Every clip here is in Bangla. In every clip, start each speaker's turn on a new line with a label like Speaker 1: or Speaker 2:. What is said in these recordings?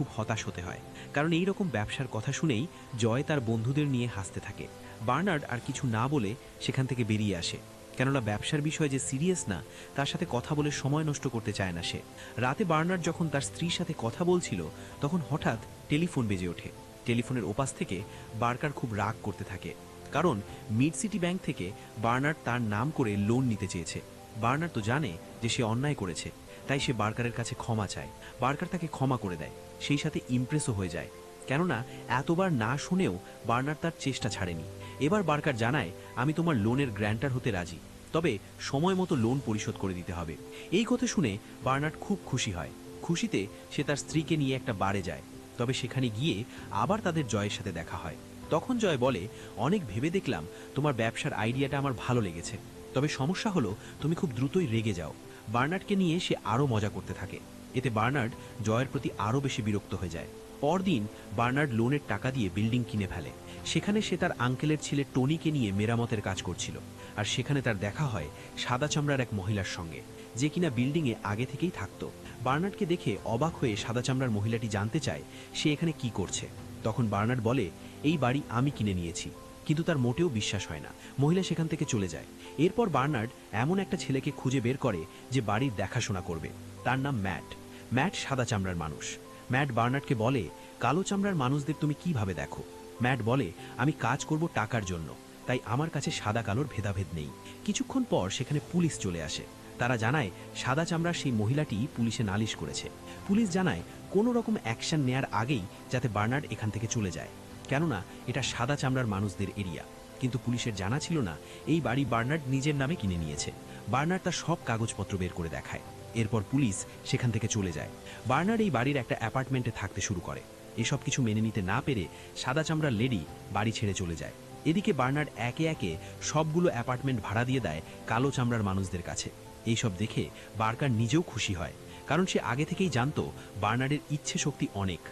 Speaker 1: খুব হতাশ হতে হয়, কারণ এই রকম ব্যবসার কথা শুনেই জয় তার বন্ধুদের নিয়ে হাসতে থাকে। বার্নার্ড আর কিছু না বলে সেখান থেকে বেরিয়ে আসে, কেননা ব্যবসার বিষয় যে সিরিয়াস না তার সাথে কথা বলে সময় নষ্ট করতে চায় না সে। রাতে বার্নার্ড যখন তার স্ত্রীর সাথে কথা বলছিল তখন হঠাৎ টেলিফোন বেজে ওঠে। টেলিফোনের ওপাশ থেকে বার্কার খুব রাগ করতে থাকে, কারণ মিড সিটি ব্যাংক থেকে বার্নার্ড তার নাম করে লোন নিতে চেয়েছে। বার্নার্ড তো জানে যে সে অন্যায় করেছে, তাই সে বার্কারের কাছে ক্ষমা চায়। বার্কার তাকে ক্ষমা করে দেয়, সেই সাথে ইমপ্রেসও হয়ে যায়, কেননা এতবার না শুনেও বার্নার্ড তার চেষ্টা ছাড়েনি। এবার বার্কার জানায়, আমি তোমার লোনের গ্র্যান্টার হতে রাজি, তবে সময় মতো লোন পরিশোধ করে দিতে হবে। এই কথা শুনে বার্নার্ড খুব খুশি হয়। খুশিতে সে তার স্ত্রীকে নিয়ে একটা বারে যায়, তবে সেখানে গিয়ে আবার তাদের জয়ের সাথে দেখা হয়। তখন জয় বলে, অনেক ভেবে দেখলাম তোমার ব্যবসার আইডিয়াটা আমার ভালো লেগেছে, তবে সমস্যা হলো তুমি খুব দ্রুতই রেগে যাও। বার্নার্ডকে নিয়ে সে আরও মজা করতে থাকে, এতে বার্নার্ড জয়ের প্রতি আরও বেশি বিরক্ত হয়ে যায়। পরদিন বার্নার্ড লোনের টাকা দিয়ে বিল্ডিং কিনে ফেলে। সেখানে সে তার আঙ্কেলের ছেলে টনিকে নিয়ে মেরামতের কাজ করছিল, আর সেখানে তার দেখা হয় সাদা চামড়ার এক মহিলার সঙ্গে, যে কিনা বিল্ডিংয়ে আগে থেকেই থাকতো। বার্নার্ডকে দেখে অবাক হয়ে সাদা চামড়ার মহিলাটি জানতে চায় সে এখানে কি করছে। তখন বার্নার্ড বলে, এই বাড়ি আমি কিনে নিয়েছি, কিন্তু তার মোটেও বিশ্বাস হয় না। মহিলা সেখান থেকে চলে যায়। এরপর বার্নার্ড এমন একটা ছেলেকে খুঁজে বের করে যে বাড়ির দেখাশোনা করবে। তার নাম ম্যাট। ম্যাট সাদা চামড়ার মানুষ। ম্যাট বার্নার্ডকে বলে, কালো চামড়ার মানুষদের তুমি কিভাবে দেখো? ম্যাট বলে, আমি কাজ করব টাকার জন্য, তাই আমার কাছে সাদা কালোর ভেদাভেদ নেই। কিছুক্ষণ পর সেখানে পুলিশ চলে আসে। তারা জানায় সাদা চামড়ার সেই মহিলাটি পুলিশে নালিশ করেছে। পুলিশ জানায় কোনো রকম অ্যাকশন নেয়ার আগেই যাতে বার্নার্ড এখান থেকে চলে যায়, কেননা এটা সাদা চামড়ার মানুষদের এরিয়া। কিন্তু পুলিশের জানা ছিল না এই বাড়ি বার্নার্ড নিজের নামে কিনে নিয়েছে। বার্নার্ড তার সব কাগজপত্র বের করে দেখায়। এরপর পুলিশ সেখান থেকে চলে যায়। বার্নার্ড এই বাড়ির একটা অ্যাপার্টমেন্টে থাকতে শুরু করে। এসব কিছু মেনে নিতে না পেরে সাদা চামড়ার লেডি বাড়ি ছেড়ে চলে যায়। এদিকে বার্নার্ড একে একে সবগুলো অ্যাপার্টমেন্ট ভাড়া দিয়ে দেয় কালো চামড়ার মানুষদের কাছে। এইসব দেখে বার্কার নিজেও খুশি হয়, কারণ সে আগে থেকেই জানতো বার্নার্ডের ইচ্ছে শক্তি অনেক।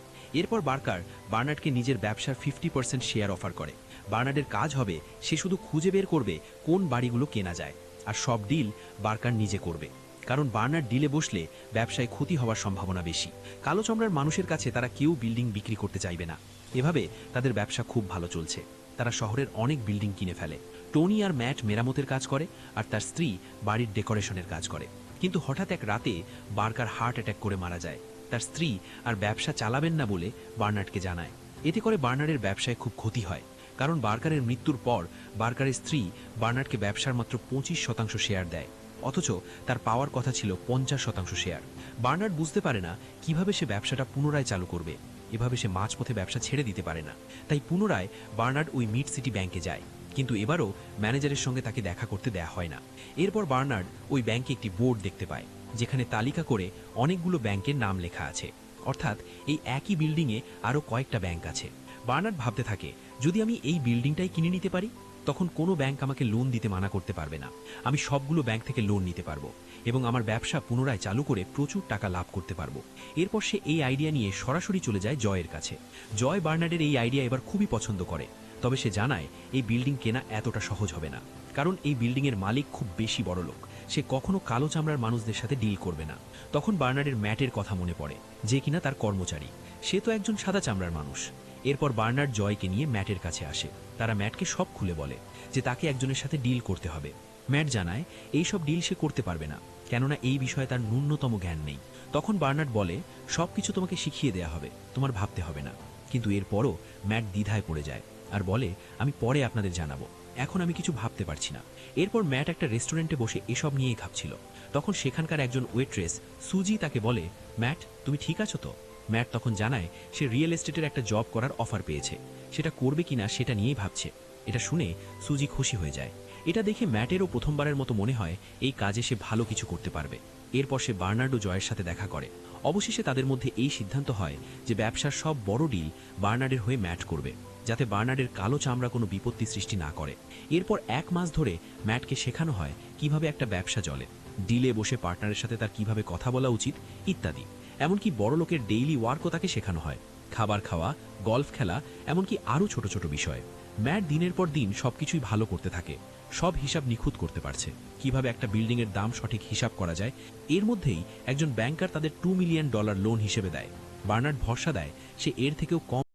Speaker 1: এরপর বার্কার বার্নার্ডকে নিজের ব্যবসার 50% শেয়ার অফার করে। বার্নার্ডের কাজ হবে সে শুধু খুঁজে বের করবে কোন বাড়িগুলো কেনা যায়, আর সব ডিল বার্কার নিজে করবে, কারণ বার্নার্ড ডিলে বসলে ব্যবসায় ক্ষতি হওয়ার সম্ভাবনা বেশি। কালো চামড়ার মানুষের কাছে তারা কেউ বিল্ডিং বিক্রি করতে চাইবে না। এভাবে তাদের ব্যবসা খুব ভালো চলছে। তারা শহরের অনেক বিল্ডিং কিনে ফেলে। টনি আর ম্যাট মেরামতের কাজ করে, আর তার স্ত্রী বাড়ির ডেকোরেশনের কাজ করে। কিন্তু হঠাৎ এক রাতে বার্কার হার্ট অ্যাটাক করে মারা যায়। তার স্ত্রী আর ব্যবসা চালাবেন না বলে বার্নার্ডকে জানায়। এতে করে বার্নার্ডের ব্যবসায় খুব ক্ষতি হয়, কারণ বার্কারের মৃত্যুর পর বার্কারের স্ত্রী বার্নার্ডকে ব্যবসার মাত্র 25% শেয়ার দেয়, অথচ তার পাওয়ার কথা ছিল 50% শেয়ার। বার্নার্ড বুঝতে পারে না কিভাবে সে ব্যবসাটা পুনরায় চালু করবে। এভাবে সে মাঝপথে ব্যবসা ছেড়ে দিতে পারে না। তাই পুনরায় বার্নার্ড ওই মিড সিটি ব্যাংকে যায়, কিন্তু এবারও ম্যানেজারের সঙ্গে তাকে দেখা করতে দেয়া হয় না। এরপর বার্নার্ড ওই ব্যাংকে একটি বোর্ড দেখতে পায়, যেখানে তালিকা করে অনেকগুলো ব্যাংকের নাম লেখা আছে, অর্থাৎ এই একই বিল্ডিংয়ে আরও কয়েকটা ব্যাংক আছে। বার্নার্ড ভাবতে থাকে, যদি আমি এই বিল্ডিংটাই কিনে নিতে পারি, তখন কোনো ব্যাংক আমাকে লোন দিতে মানা করতে পারবে না। আমি সবগুলো ব্যাংক থেকে লোন নিতে পারবো এবং আমার ব্যবসা পুনরায় চালু করে প্রচুর টাকা লাভ করতে পারবো। এরপর সে এই আইডিয়া নিয়ে সরাসরি চলে যায় জয়ের কাছে। জয় বার্নার্ডের এই আইডিয়া এবার খুবই পছন্দ করে, তবে সে জানায় এই বিল্ডিং কেনা এতটা সহজ হবে না, কারণ এই বিল্ডিংয়ের মালিক খুব বেশি বড় লোক। সে কখনো কালো চামড়ার মানুষদের সাথে ডিল করবে না। তখন বার্নার্ডের ম্যাটের কথা মনে পড়ে, যে কিনা তার কর্মচারী। সে তো একজন সাদা চামড়ার মানুষ। এরপর বার্নার্ড জয়কে নিয়ে ম্যাটের কাছে আসে। তারা ম্যাটকে সব খুলে বলে যে তাকে একজনের সাথে ডিল করতে হবে। ম্যাট জানায় এইসব ডিল সে করতে পারবে না, কেননা এই বিষয়ে তার ন্যূনতম জ্ঞান নেই। তখন বার্নার্ড বলে, সবকিছু তোমাকে শিখিয়ে দেয়া হবে, তোমার ভাবতে হবে না। কিন্তু এরপরও ম্যাট দ্বিধায় পড়ে যায় আর বলে, আমি পরে আপনাদের জানাবো, এখন আমি কিছু ভাবতে পারছি না। এরপর ম্যাট একটা রেস্টুরেন্টে বসে এসব নিয়েই ভাবছিল। তখন সেখানকার একজন ওয়েট্রেস সুজি তাকে বলে, ম্যাট তুমি ঠিক আছো তো? ম্যাট তখন জানায় সে রিয়েল এস্টেটের একটা জব করার অফার পেয়েছে, সেটা করবে কিনা সেটা নিয়েই ভাবছে। এটা শুনে সুজি খুশি হয়ে যায়। এটা দেখে ম্যাটেরও প্রথমবারের মতো মনে হয় এই কাজে সে ভালো কিছু করতে পারবে। এরপর সে বার্নার্ড ও জয়ের সাথে দেখা করে। অবশেষে তাদের মধ্যে এই সিদ্ধান্ত হয় যে ব্যবসার সব বড় ডিল বার্নার্ডের হয়ে ম্যাট করবে, যাতে বার্নার্ডের কালো চামড়া কোনো বিপত্তি সৃষ্টি না করে। এরপর 1 মাস ধরে ম্যাটকে শেখানো হয় কিভাবে একটা ব্যবসা চলে, ডিলে বসে পার্টনারের সাথে তার কিভাবে কথা বলা উচিত ইত্যাদি। এমনকি বড় লোকের ডেইলি ওয়ার্কও তাকে শেখানো হয়, খাবার খাওয়া, গলফ খেলা, এমনকি আরও ছোট ছোট বিষয়। ম্যাট দিনের পর দিন সবকিছুই ভালো করতে থাকে। সব হিসাব নিখুঁত করতে পারছে, কিভাবে একটা বিল্ডিংয়ের দাম সঠিক হিসাব করা যায়। এর মধ্যেই একজন ব্যাংকার তাদের $2 মিলিয়ন লোন হিসেবে দেয়। বার্নার্ড ভরসা দেয় সে এর থেকেও কম